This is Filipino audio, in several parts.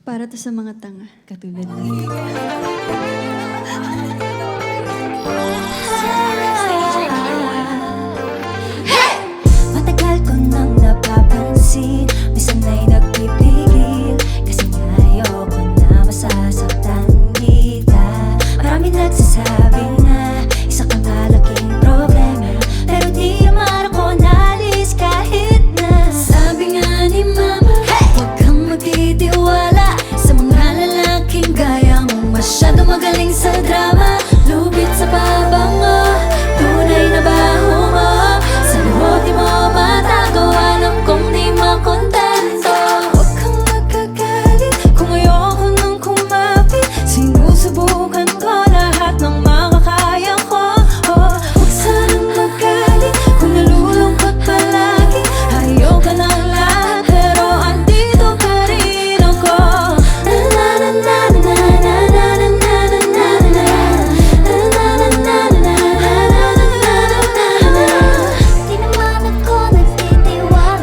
Para to sa mga tanga. Katulad ng... Matagal ko nang napapansin, minsan ay nagpipigil, kasi nga ayoko na masasaktan kita. Marami nagsasabi na isa kang malaking problema, pero di naman ako naalis kahit na. Sabi nga ni mama, huwag kang magtitiwala sa mga lalaking gaya mo, masyado magaling sa drama, lubid sa pabango, tunay na baho mo. Sa loob di mo matago, alam kong di makontento. Huwag kang magkagalit kung ayoko nang kumapit, sinusubukan ko lahat ng makakaya ko. Huwag sanang magalit kung nalulungkot palagi, ayaw ka ng lahat pero andito pa rin ako. Di naman ako nagtitiwala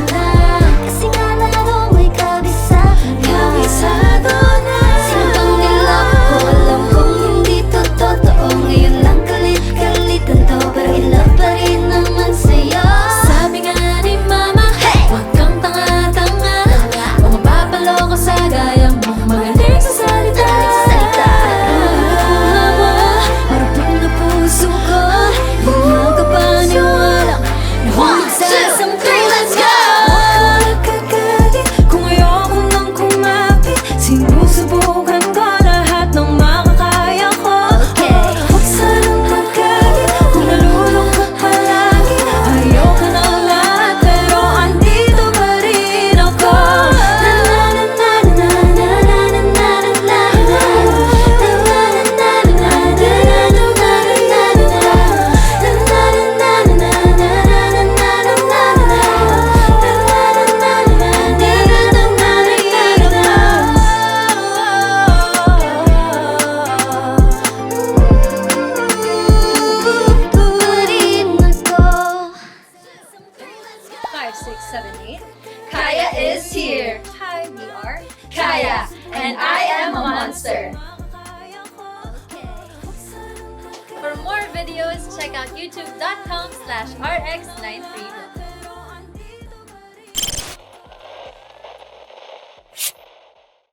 lang, kasi nga lalo may kabisado na. Sino bang niloko ko? Alam kong hindi to totoo, ngayon lang kalit-kalitan to, pero in love pa rin naman sa'yo. Sabi nga ni mama, huwag kang tanga-tanga, o mapapaloko sa gaya mo, magaling sa salita. Marupok na puso ko, yung makapaniwala, nahulog sa sampung. Let's go! Huwag kang magkagalit kung ayoko nang kumapit, sinusubukan ko lahat ng makakaya ko. Huwag sanang magalit kung nalulungkot palagi, ayaw ka ng lahat pero andito pa rin ako. Five, six, seven, eight. Kaya is here. Hi, we are Kaya, and I am a monster. For more videos, check out youtube.com/rx931.